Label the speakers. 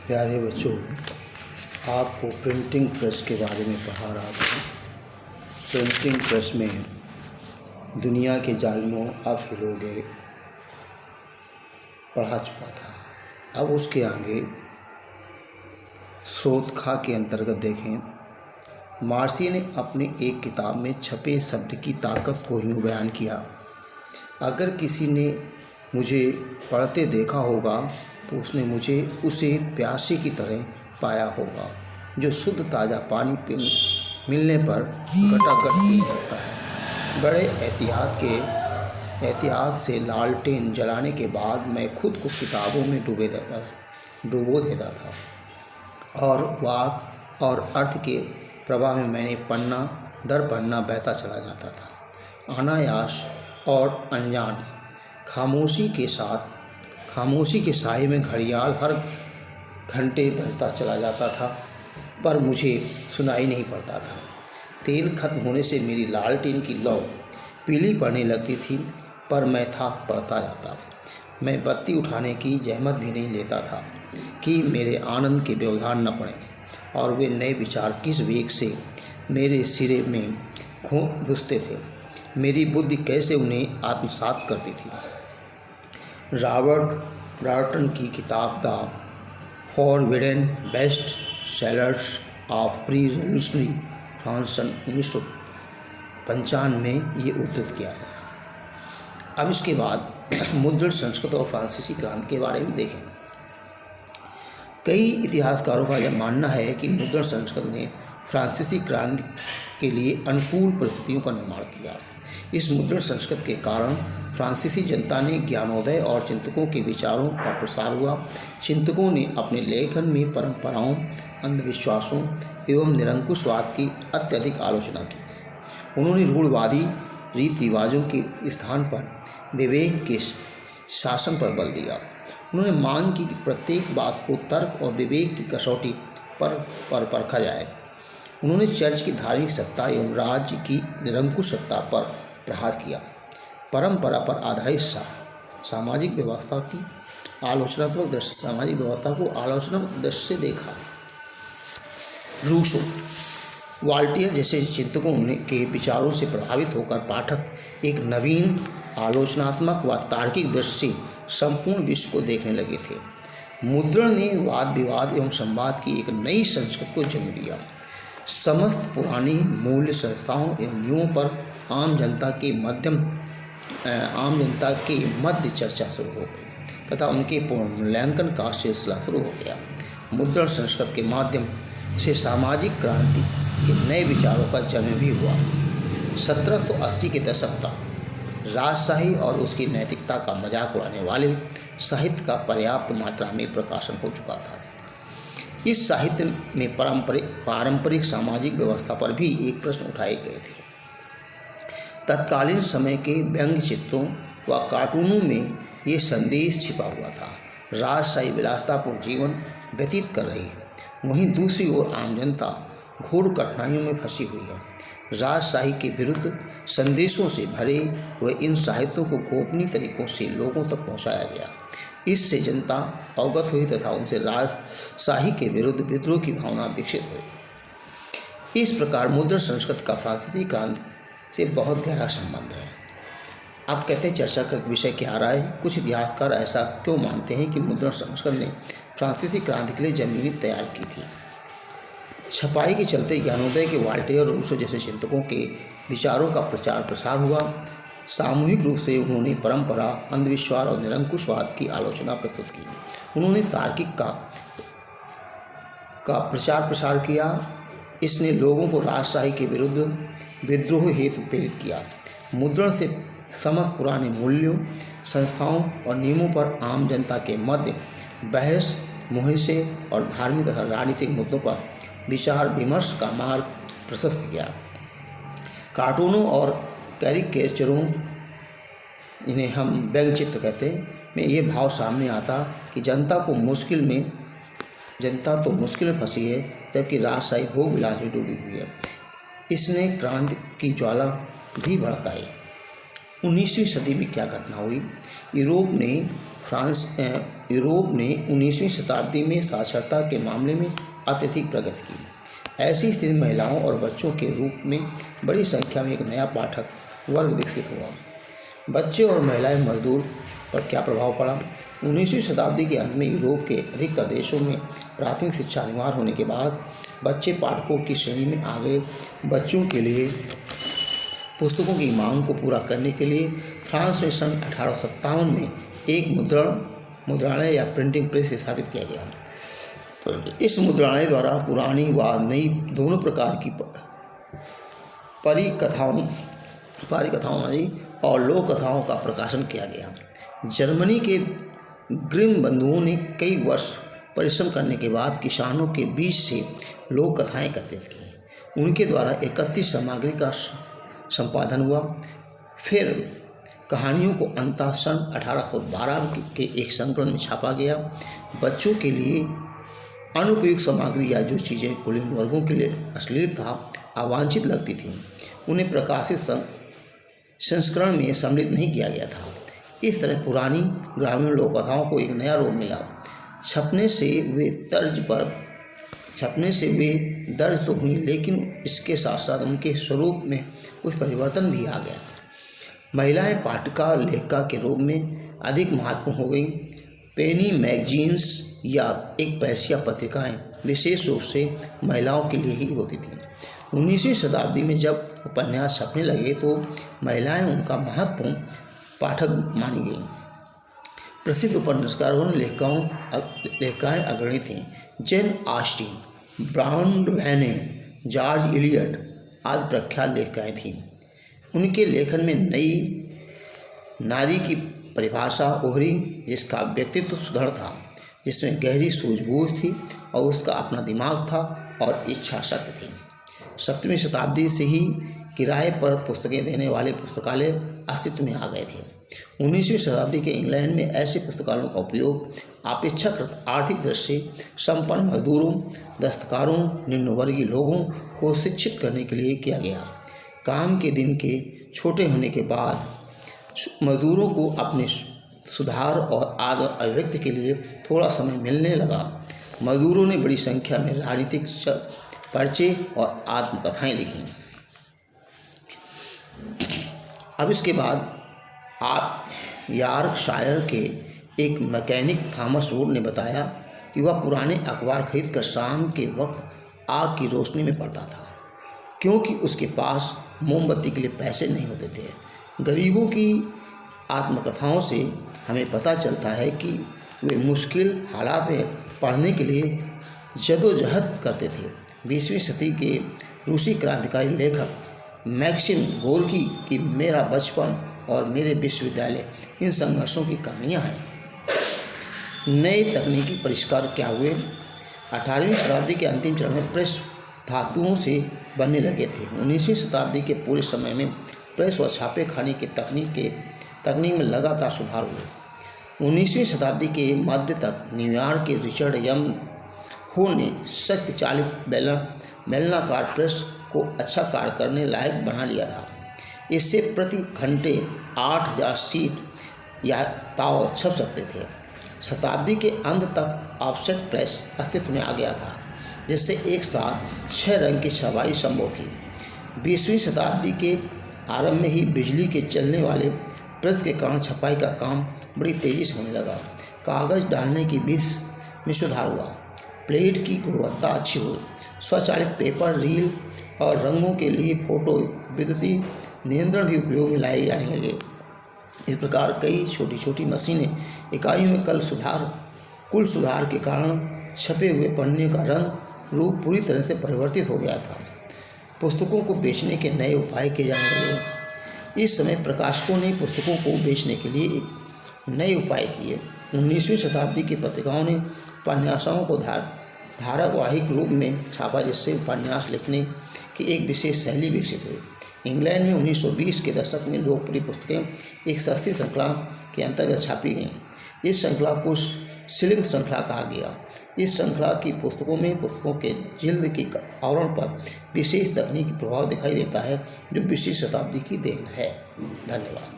Speaker 1: प्यारे बच्चों, आपको प्रिंटिंग प्रेस के बारे में पढ़ा रहा था। प्रिंटिंग प्रेस में दुनिया के जालिमों अब हिलोगे पढ़ा चुका था। अब उसके आगे स्रोत खा के अंतर्गत देखें। मार्सी ने अपने एक किताब में छपे शब्द की ताकत को यूँ बयान किया, अगर किसी ने मुझे पढ़ते देखा होगा तो उसने मुझे उसे प्यासे की तरह पाया होगा जो शुद्ध ताज़ा पानी मिलने पर गटागट पीने लगता है। बड़े एहतियात से लालटेन जलाने के बाद मैं खुद को किताबों में डुबो देता था और वाक और अर्थ के प्रवाह में मैंने पन्ना दर पन्ना बहता चला जाता था। अनायास और अनजान खामोशी के साए में घड़ियाल हर घंटे बहता चला जाता था, पर मुझे सुनाई नहीं पड़ता था। तेल खत्म होने से मेरी लालटेन की लौ पीली पड़ने लगती थी, पर मैं था पड़ता जाता। मैं बत्ती उठाने की जहमत भी नहीं लेता था कि मेरे आनंद के व्यवधान न पड़े और वे नए विचार किस वेग से मेरे सिरे में घुसते थे, मेरी बुद्धि कैसे उन्हें आत्मसात करती थी। रॉबर्ट ब्रार्टन की किताब the forbidden best sellers of pre revolutionary France सन 1955 में ये उद्धृत किया है। अब इसके बाद मुद्रण संस्कृत और फ्रांसीसी क्रांति के बारे में देखें। कई इतिहासकारों का यह मानना है कि मुद्रण संस्कृत ने फ्रांसीसी क्रांति के लिए अनुकूल परिस्थितियों का निर्माण किया। इस मुद्रण संस्कृत के कारण फ्रांसीसी जनता ने ज्ञानोदय और चिंतकों के विचारों का प्रसार हुआ। चिंतकों ने अपने लेखन में परंपराओं, अंधविश्वासों एवं निरंकुशवाद की अत्यधिक आलोचना की। उन्होंने रूढ़वादी रीति रिवाजों के स्थान पर विवेक के शासन पर बल दिया। उन्होंने मांग की कि प्रत्येक बात को तर्क और विवेक की कसौटी पर परखा जाए। उन्होंने चर्च की धार्मिक सत्ता एवं राज्य की निरंकुश सत्ता पर प्रहार किया। परंपरा पर आधारित सामाजिक व्यवस्था को आलोचनात्मक दृष्टि से देखा। रूसो, वाल्टियर जैसे चिंतकों के विचारों से प्रभावित होकर पाठक एक नवीन आलोचनात्मक व तार्किक दृष्टि से संपूर्ण विश्व को देखने लगे थे। मुद्रण ने वाद विवाद एवं संवाद की एक नई संस्कृति को जन्म दिया। समस्त पुरानी मूल्य संस्थाओं एवं नियमों पर आम जनता के मध्य चर्चा शुरू हो गई तथा उनके पुनर्मूल्यांकन का सिलसिला शुरू हो गया। मुद्रण संस्कृत के माध्यम से सामाजिक क्रांति के नए विचारों का जन्म भी हुआ। 1780 के दशक तक राजशाही और उसकी नैतिकता का मजाक उड़ाने वाले साहित्य का पर्याप्त मात्रा में प्रकाशन हो चुका था। इस साहित्य में पारंपरिक सामाजिक व्यवस्था पर भी एक प्रश्न उठाए गए थे। तत्कालीन समय के व्यंग्य चित्रों व कार्टूनों में ये संदेश छिपा हुआ था। राजशाही विलासतापूर्ण जीवन व्यतीत कर रही है, वहीं दूसरी ओर आम जनता घोर कठिनाइयों में फंसी हुई है। राजशाही के विरुद्ध संदेशों से भरे हुए इन साहित्यों को गोपनीय तरीकों से लोगों तक पहुँचाया गया। इससे जनता अवगत हुई तथा उनसे राजशाही के विरुद्ध विद्रोह की भावना विकसित हुई। इस प्रकार मुद्रण संस्कृत का फ्रांसीसी क्रांति से बहुत गहरा संबंध है। आप कहते हैं चर्चा का विषय क्या आ रहा है। कुछ इतिहासकार ऐसा क्यों मानते हैं कि मुद्रण संस्कृत ने फ्रांसीसी क्रांति के लिए जमीनी तैयार की थी। छपाई के चलते ज्ञानोदय के वाल्टेयर और रूसो जैसे चिंतकों के विचारों का प्रचार प्रसार हुआ। सामूहिक रूप से उन्होंने परंपरा, अंधविश्वास और निरंकुशवाद की आलोचना प्रस्तुत की। उन्होंने तार्किक का प्रचार प्रसार किया। इसने लोगों को राजशाही के विरुद्ध विद्रोह हेतु प्रेरित किया। मुद्रण से समस्त पुराने मूल्यों, संस्थाओं और नियमों पर आम जनता के मध्य बहस मुहासे और धार्मिक तथा राजनीतिक मुद्दों पर विचार विमर्श का मार्ग प्रशस्त किया। कार्टूनों और कैरिकेचरों, इन्हें हम व्यंग्य चित्र कहते हैं, में ये भाव सामने आता कि जनता तो मुश्किल में फंसी है, जबकि राजशाही भोग विलास में डूबी हुई है। इसने क्रांति की ज्वाला भी भड़काई। 19वीं सदी में क्या घटना हुई। यूरोप ने यूरोप ने 19वीं शताब्दी में साक्षरता के मामले में अत्यधिक प्रगति की। ऐसी स्थिति में महिलाओं और बच्चों के रूप में बड़ी संख्या में एक नया पाठक वर्ग विकसित हुआ। बच्चे और महिलाएं मजदूर पर क्या प्रभाव पड़ा? 19वीं शताब्दी के अंत में यूरोप के अधिकतर देशों में प्राथमिक शिक्षा अनिवार्य होने के बाद बच्चे पाठकों की श्रेणी में आ गए। बच्चों के लिए पुस्तकों की मांग को पूरा करने के लिए फ्रांस में सन 1857 में एक मुद्रणालय या प्रिंटिंग प्रेस स्थापित किया गया। इस मुद्रणालय द्वारा पुरानी व नई दोनों प्रकार की परिकथाओं और लोक कथाओं का प्रकाशन किया गया। जर्मनी के ग्रिम बंधुओं ने कई वर्ष परिश्रम करने के बाद किसानों के बीच से लोक कथाएँ एकत्रित की। उनके द्वारा एकत्रित सामग्री का संपादन हुआ। फिर कहानियों को अंततः सन 1812 के एक संकलन में छापा गया। बच्चों के लिए अनुपयुक्त सामग्री या जो चीज़ें कुलीन वर्गों के लिए अश्लील था, अवांछित लगती थीं, उन्हें प्रकाशित संस्करण में सम्मिलित नहीं किया गया था। इस तरह पुरानी ग्रामीण लोक कथाओं को एक नया रूप मिला। छपने से वे दर्ज तो हुई, लेकिन इसके साथ साथ उनके स्वरूप में कुछ परिवर्तन भी आ गया। महिलाएं पाठिका लेखिका के रूप में अधिक महत्वपूर्ण हो गईं। पेनी मैगजीन्स या एक पैसिया पत्रिकाएं विशेष रूप से महिलाओं के लिए ही होती थीं। 19वीं शताब्दी में जब उपन्यास छपने लगे तो महिलाएं उनका महत्वपूर्ण पाठक मानी गईं। प्रसिद्ध उपन्यासकारों और लेखिकाएं अग्रणी थीं। जेन ऑस्टिन, ब्राउन वैने, जॉर्ज इलियट आदि प्रख्यात लेखिकाएं थीं। उनके लेखन में नई नारी की परिभाषा उभरी, जिसका व्यक्तित्व सुदृढ़ था, जिसमें गहरी सूझबूझ थी और उसका अपना दिमाग था और इच्छा शक्ति थी। 17वीं शताब्दी से ही किराए पर पुस्तकें देने वाले पुस्तकालय अस्तित्व में आ गए थे। 19वीं शताब्दी के इंग्लैंड में ऐसे पुस्तकालयों का उपयोग अपेक्षाकृत आर्थिक दृष्टि से संपन्न मजदूरों, दस्तकारों, निम्नवर्गीय लोगों को शिक्षित करने के लिए किया गया। काम के दिन के छोटे होने के बाद मजदूरों को अपने सुधार और आदर अभिव्यक्ति के लिए थोड़ा समय मिलने लगा। मजदूरों ने बड़ी संख्या में राजनीतिक पर्चे और आत्मकथाएं लिखीं। अब इसके बाद यॉर्कशायर के एक मैकेनिक थॉमस वुड ने बताया कि वह पुराने अखबार खरीदकर शाम के वक्त आग की रोशनी में पढ़ता था, क्योंकि उसके पास मोमबत्ती के लिए पैसे नहीं होते थे। गरीबों की आत्मकथाओं से हमें पता चलता है कि वे मुश्किल हालात में पढ़ने के लिए जदोजहद करते थे। 20वीं सदी के रूसी क्रांतिकारी लेखक मैक्सिम गोर्की की मेरा बचपन और मेरे विश्वविद्यालय इन संघर्षों की कहानियाँ हैं। नए तकनीकी परिष्कार क्या हुए? 18वीं शताब्दी के अंतिम चरण में प्रेस धातुओं से बनने लगे थे। 19वीं शताब्दी के पूरे समय में प्रेस व छापे खाने की तकनीक में लगातार सुधार हुए। 19वीं शताब्दी के मध्य तक न्यूयॉर्क के रिचर्ड यंग हो ने शक्ति चालित बेलनाकार प्रेस को अच्छा कार्य करने लायक बना लिया था। इससे प्रति घंटे 8000 शीट या ताव छप सकते थे। शताब्दी के अंत तक ऑफसेट प्रेस अस्तित्व में आ गया था, जिससे एक साथ 6 रंग की छपाई संभव थी। 20वीं शताब्दी के आरंभ में ही बिजली के चलने वाले प्रेस के कारण छपाई का काम बड़ी तेज़ी से होने लगा। कागज़ डालने की विधि में सुधार हुआ, प्लेट की गुणवत्ता अच्छी हुई, स्वचालित पेपर रील और रंगों के लिए फोटो विद्युतीय नियंत्रण भी उपयोग में लाए जाने लगे। इस प्रकार कई छोटी छोटी मशीनें इकाइयों में कुल सुधार के कारण छपे हुए पन्ने का रंग रूप पूरी तरह से परिवर्तित हो गया था। पुस्तकों को बेचने के नए उपाय किए जाने लगे। इस समय प्रकाशकों ने पुस्तकों को बेचने के लिए एक नए उपाय किए। 19वीं शताब्दी की पत्रिकाओं ने उपन्यासों को धारावाहिक रूप में छापा, जिससे उपन्यास लिखने की एक विशेष शैली विकसित हुई। इंग्लैंड में 1920 के दशक में लोकप्रिय पुस्तकें एक सस्ती श्रृंखला के अंतर्गत छापी गईं। इस श्रृंखला को शिलिंग श्रृंखला कहा गया। इस श्रृंखला की पुस्तकों में पुस्तकों के जिल्द के आवरण पर विशेष तकनीकी प्रभाव दिखाई देता है, जो 20वीं शताब्दी की देन है। धन्यवाद।